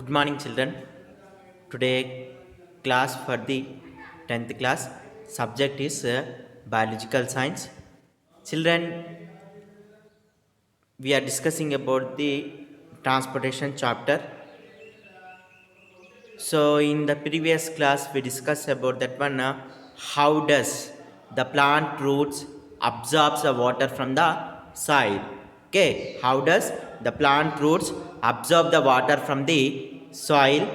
Good morning, children. Today, class for the 10th class subject is biological science. Children, we are discussing about the transportation chapter. So, in the previous class, we discussed about that one. How does the plant roots absorbs the water from the soil? Okay, how does the plant roots absorb the water from the soil?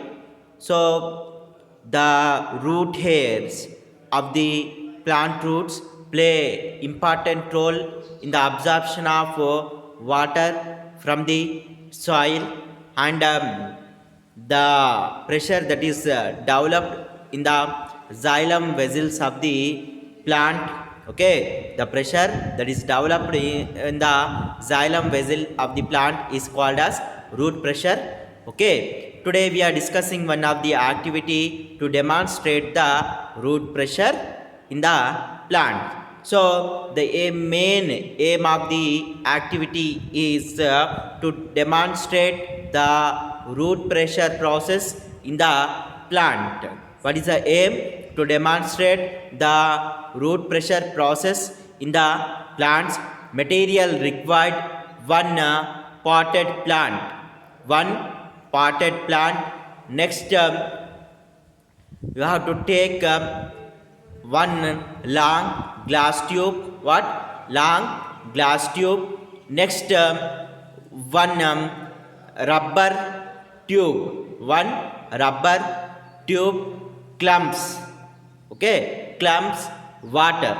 So, the root hairs of the plant roots play important role in the absorption of water from the soil and the pressure that is developed in the xylem vessels of the plant. Okay, the pressure that is developed in the xylem vessel of the plant is called as root pressure. Okay, today we are discussing one of the activity to demonstrate the root pressure in the plant. So the main aim of the activity is to demonstrate the root pressure process in the plant. What is the aim? To demonstrate the root pressure process in the plants. Material required: one potted plant. One potted plant. Next, you have to take one long glass tube. What? Long glass tube. Next, one rubber tube. One rubber tube. Clumps. Okay, clumps. Water.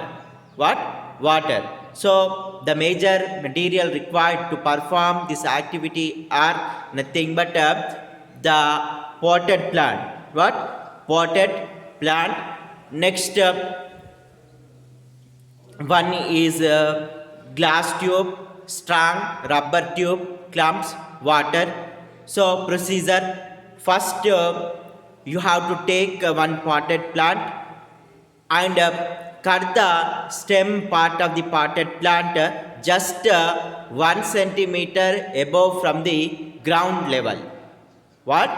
What? Water. So the major material required to perform this activity are nothing but the potted plant. What? Potted plant. Next, one is glass tube, strong rubber tube, clumps, water. So procedure: first you have to take one potted plant and cut the stem part of the potted plant just 1 centimeter above from the ground level. What?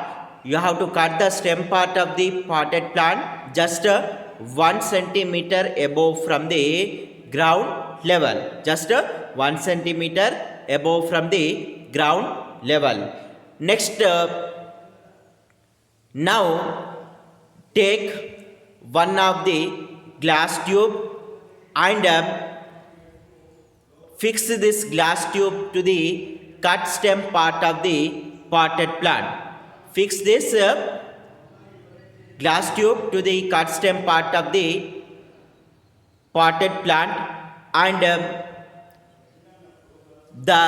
You have to cut the stem part of the potted plant just 1 centimeter above from the ground level. Just 1 centimeter above from the ground level. Next, now take one of the glass tube and fix this glass tube to the cut stem part of the potted plant. Fix this glass tube to the cut stem part of the potted plant and the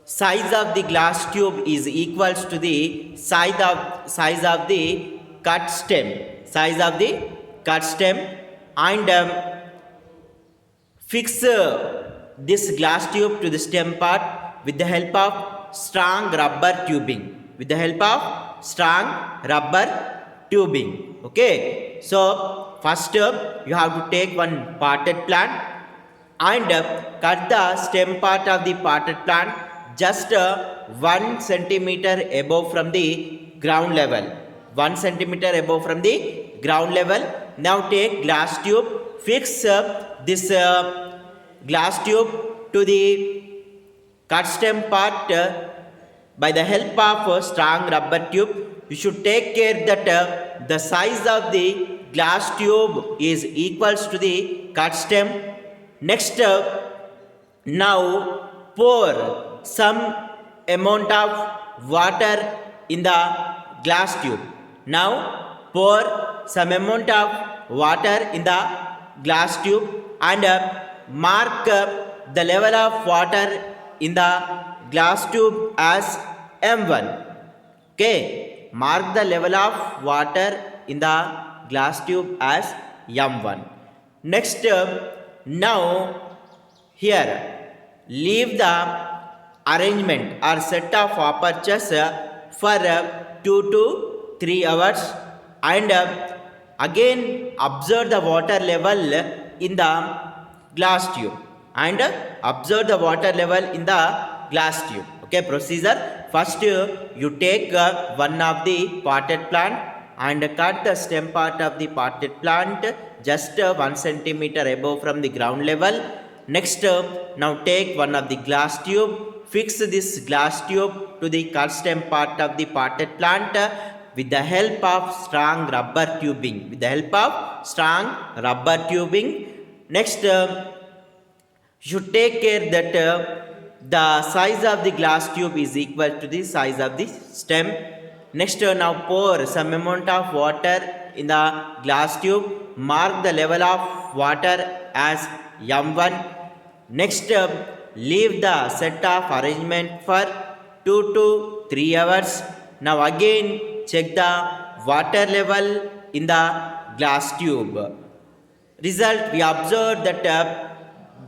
size of the glass tube is equals to the size of the cut stem. Size of the cut stem and fix this glass tube to the stem part with the help of strong rubber tubing. With the help of strong rubber tubing. Okay, so first you have to take one potted plant and cut the stem part of the potted plant just 1 centimeter above from the ground level. 1 centimeter above from the ground level. Now take glass tube, fix this glass tube to the cut stem part by the help of a strong rubber tube. You should take care that the size of the glass tube is equals to the cut stem. Next, now pour some amount of water in the glass tube. Now pour some amount of water in the glass tube and mark the level of water in the glass tube as M1. Okay, mark the level of water in the glass tube as M1. Next, now here leave the arrangement or set of apertures for 2 to 3 hours and again observe the water level in the glass tube and observe the water level in the glass tube. Okay, procedure. First, you take one of the potted plant and cut the stem part of the potted plant just 1 centimeter above from the ground level. Next, now take one of the glass tube. Fix this glass tube to the cut stem part of the potted plant with the help of strong rubber tubing. With the help of strong rubber tubing. Next, you should take care that the size of the glass tube is equal to the size of the stem. Next, now pour some amount of water in the glass tube. Mark the level of water as M1. Next, leave the set of arrangement for 2 to 3 hours. Now again check the water level in the glass tube. Result, we observed that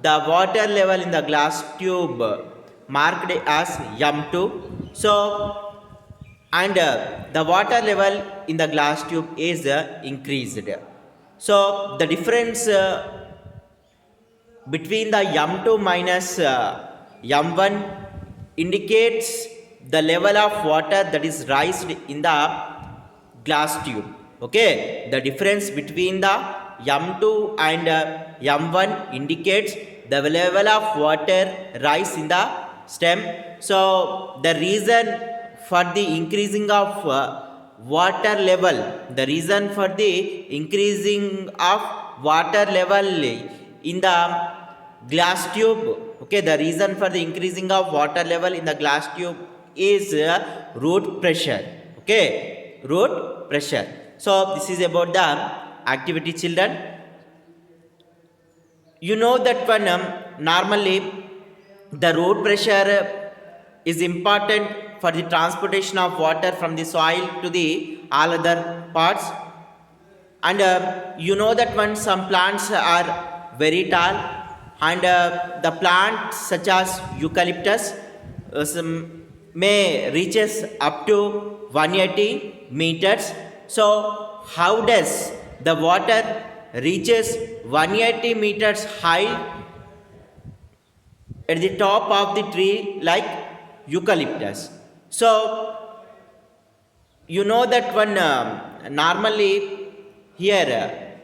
the water level in the glass tube marked as M2. So, and the water level in the glass tube is increased. So, the difference between the M2 minus M1 indicates the level of water that is raised in the glass tube. Okay, the difference between the M2 and M1 indicates the level of water rise in the stem. So the reason for the increasing of water level, the reason for the increasing of water level in the glass tube, okay, the reason for the increasing of water level in the glass tube is root pressure. Okay, root pressure. So this is about the activity, children. You know that when normally the root pressure is important for the transportation of water from the soil to the all other parts, and you know that when some plants are very tall and the plants such as eucalyptus may reaches up to 180 meters. So how does the water reaches 180 meters high at the top of the tree like eucalyptus? So you know that when normally here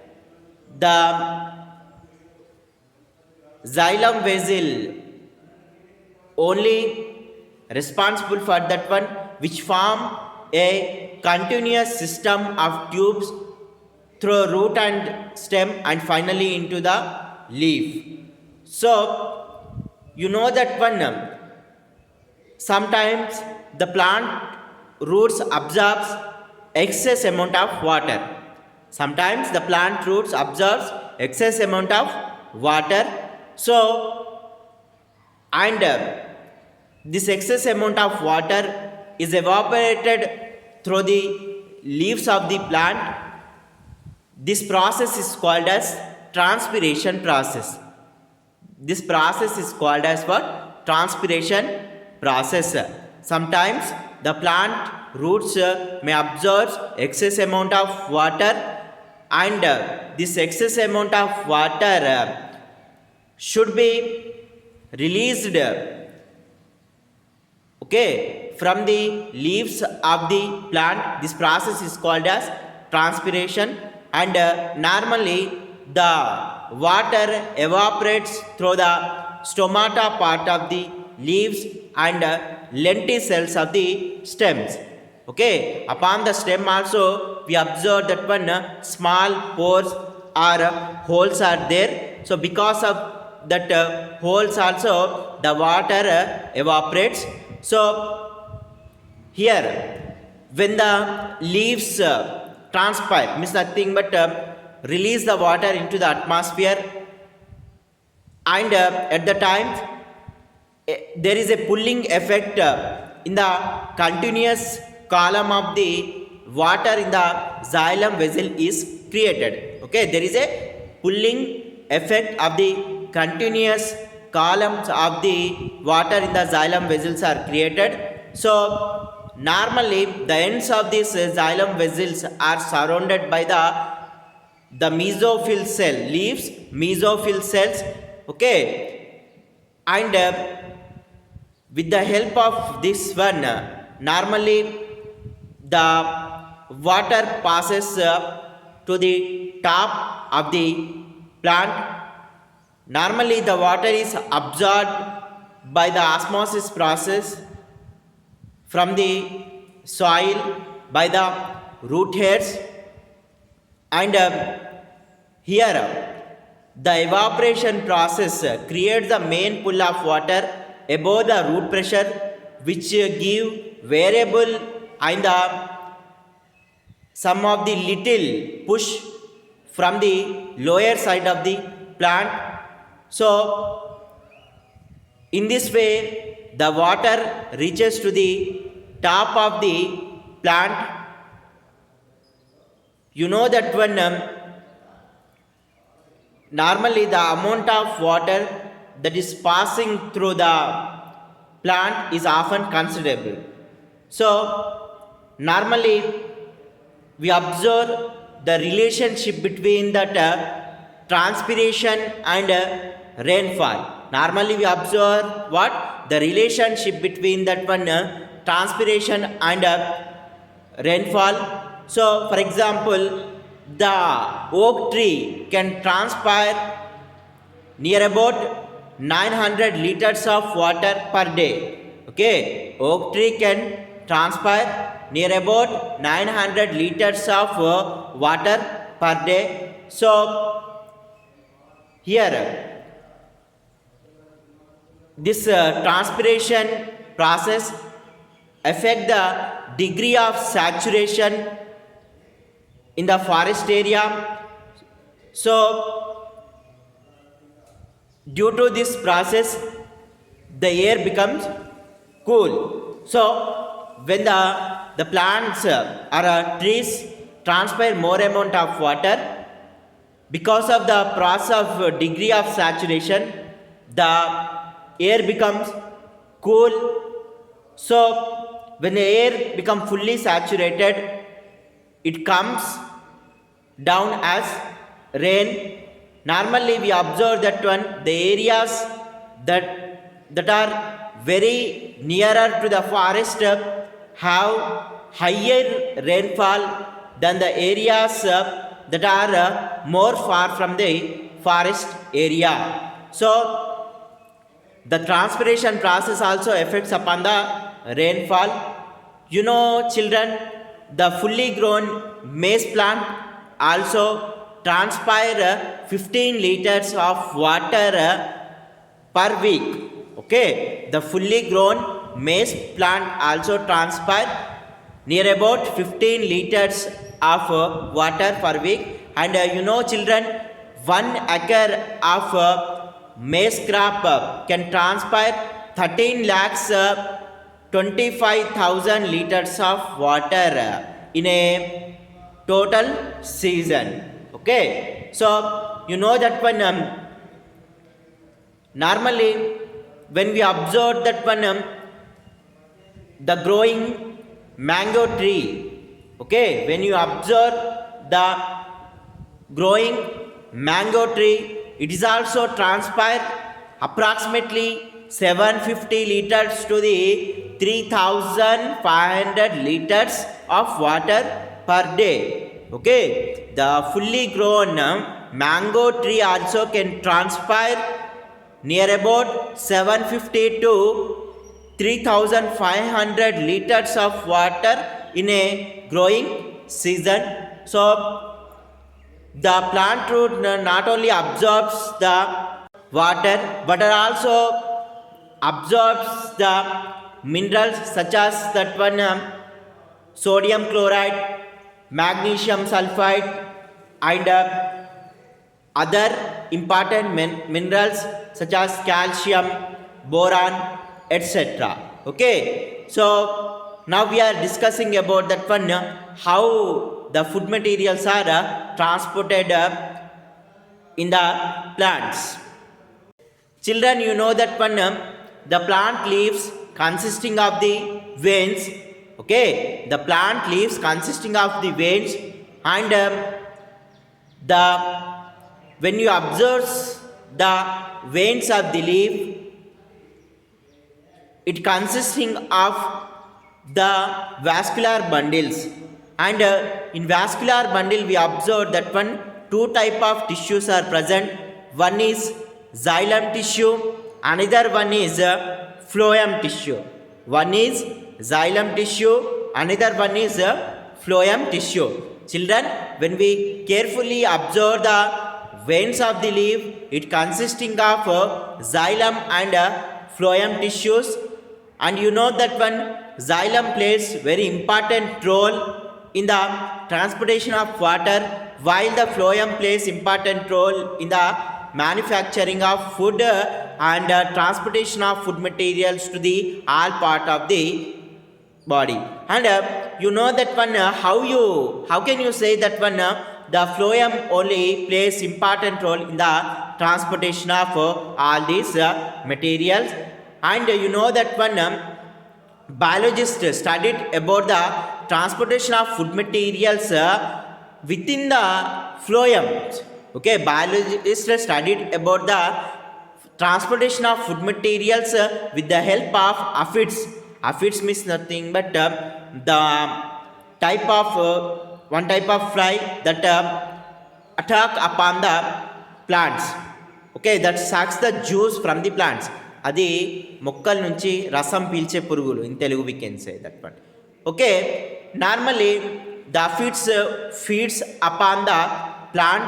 the xylem vessel only responsible for that one, which form a continuous system of tubes through root and stem and finally into the leaf. So you know that one sometimes the plant roots absorbs excess amount of water. Sometimes the plant roots absorbs excess amount of water. So and this excess amount of water is evaporated through the leaves of the plant. This process is called as transpiration process. This process is called as what? Transpiration process. Sometimes the plant roots may absorb excess amount of water, and this excess amount of water should be released, okay, from the leaves of the plant. This process is called as transpiration, and normally the water evaporates through the stomata part of the leaves and lenticels of the stems. Okay, upon the stem also we observe that one small pores or holes are there. So because of that holes also the water evaporates. So here when the leaves transpire, means nothing but release the water into the atmosphere, and at the time there is a pulling effect in the continuous column of the water in the xylem vessel is created. Okay, there is a pulling effect of the continuous columns of the water in the xylem vessels are created. So normally the ends of these xylem vessels are surrounded by the mesophyll cell, leaves mesophyll cells. Okay, and With the help of this one, normally the water passes to the top of the plant. Normally the water is absorbed by the osmosis process from the soil by the root hairs, and here the evaporation process creates the main pool of water above the root pressure, which give variable and the some of the little push from the lower side of the plant. So in this way the water reaches to the top of the plant. You know that when normally the amount of water that is passing through the plant is often considerable. So normally we observe the relationship between that transpiration and rainfall. Normally we observe what the relationship between that one transpiration and rainfall. So for example, the oak tree can transpire near about 900 liters of water per day. Okay, oak tree can transpire near about 900 liters of water per day. So here this transpiration process affect the degree of saturation in the forest area. So due to this process the air becomes cool. So when the plants or trees transpire more amount of water, because of the process of degree of saturation the air becomes cool. So when the air becomes fully saturated, it comes down as rain. Normally we observe that one the areas that are very nearer to the forest have higher rainfall than the areas that are more far from the forest area. So the transpiration process also affects upon the rainfall. You know children, the fully grown maize plant also transpire 15 liters of water per week. Okay, the fully grown maize plant also transpire near about 15 liters of water per week. And you know children, 1 acre of maize crop can transpire 13 lakhs 25,000 liters of water in a total season. Okay, so you know that one normally when we observe that one the growing mango tree, okay, when you observe the growing mango tree, it is also transpire approximately 750 liters to the 3500 liters of water per day. Okay, the fully grown mango tree also can transpire near about 750 to 3500 liters of water in a growing season. So the plant root not only absorbs the water but also absorbs the minerals such as that one sodium chloride, magnesium sulfide, and other important minerals such as calcium, boron, etc. Okay, so now we are discussing about that one how the food materials are transported in the plants. Children, you know that one the plant leaves consisting of the veins. Okay, the plant leaves consisting of the veins, and the when you observe the veins of the leaf, it consisting of the vascular bundles, and in vascular bundle we observe that one two type of tissues are present. One is xylem tissue, another one is phloem tissue. One is xylem tissue, another one is phloem tissue. Children, when we carefully observe the veins of the leaf, it consisting of xylem and phloem tissues. And you know that one xylem plays very important role in the transportation of water, while the phloem plays important role in the manufacturing of food and transportation of food materials to the all part of the body. And you know that one how can you say that one the phloem only plays important role in the transportation of all these materials. And you know that one biologists studied about the transportation of food materials within the phloem. Okay, biologists studied about the transportation of food materials with the help of aphids. Aphids means nothing but the type of one type of fly that attack upon the plants. Okay, that sucks the juice from the plants. అది మొక్కల నుంచి రసం పీల్చే పురుగులు, in Telugu we can say that one. Okay, normally the aphids feeds upon the plant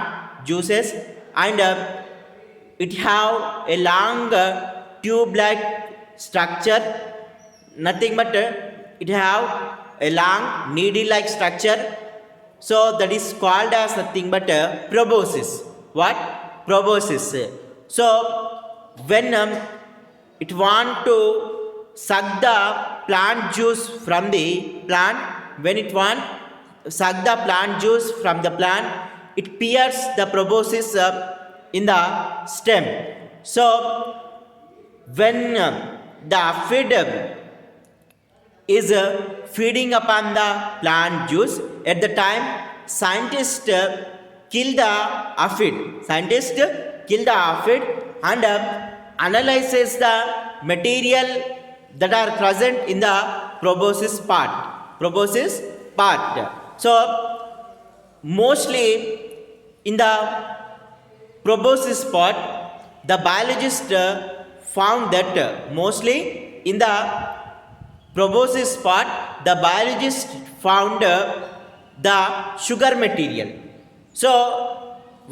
juices, and it have a long tube-like structure, nothing but it have a long needle-like structure. So that is called as nothing but proboscis. What? Proboscis. So when it want to suck the plant juice from the plant, when it want suck the plant juice from the plant, it pierces the proboscis in the stem. So when the aphid is feeding upon the plant juice, at the time scientists kill the aphid. Scientists kill the aphid and analyzes the material that are present in the proboscis part. Proboscis part. So mostly in the proboscis part, the biologist found that mostly in the proboscis part, the biologist found the sugar material. So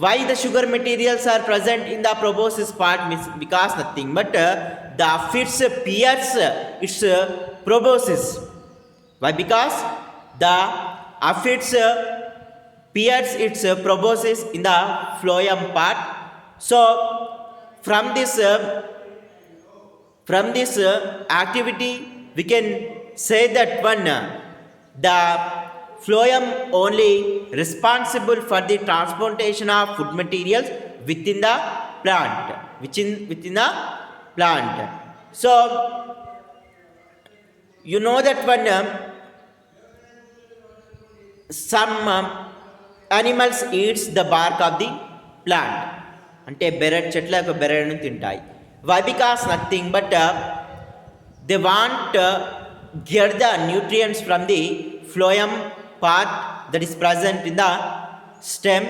why the sugar materials are present in the proboscis part? Means because nothing but the aphids pierce its proboscis. Why? Because the aphids pierce its proboscis in the phloem part. So from this activity we can say that one the phloem only responsible for the transportation of food materials within the plant, within the plant. So you know that one some animals eats the bark of the plant, అంటే బెరడు చెట్ల యొక్క బెరడును తింటాయి. Why? Because nothing but they want get the nutrients from the phloem part that is present in the stem.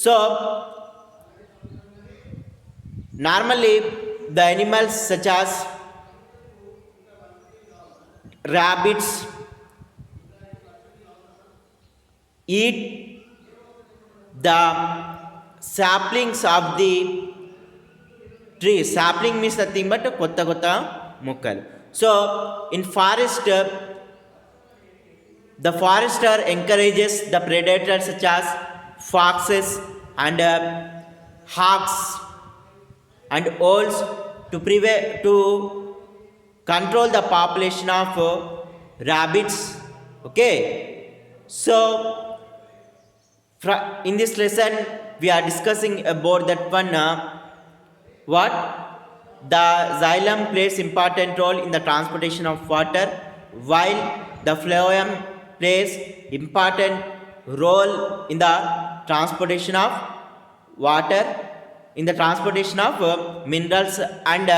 So normally the animals such as rabbits eat the saplings of the tree. Sapling means nothing but kotta kotta mokkalu. So in forest, the forester encourages the predators such as foxes and hawks and owls to control the population of rabbits. Okay, so in this lesson we are discussing about that one what the xylem plays important role in the transportation of water, while the phloem plays important role in the transportation of water, in the transportation of minerals and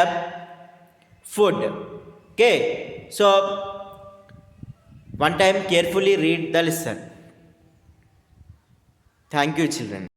food. Okay, so one time carefully read the lesson. Thank you, children.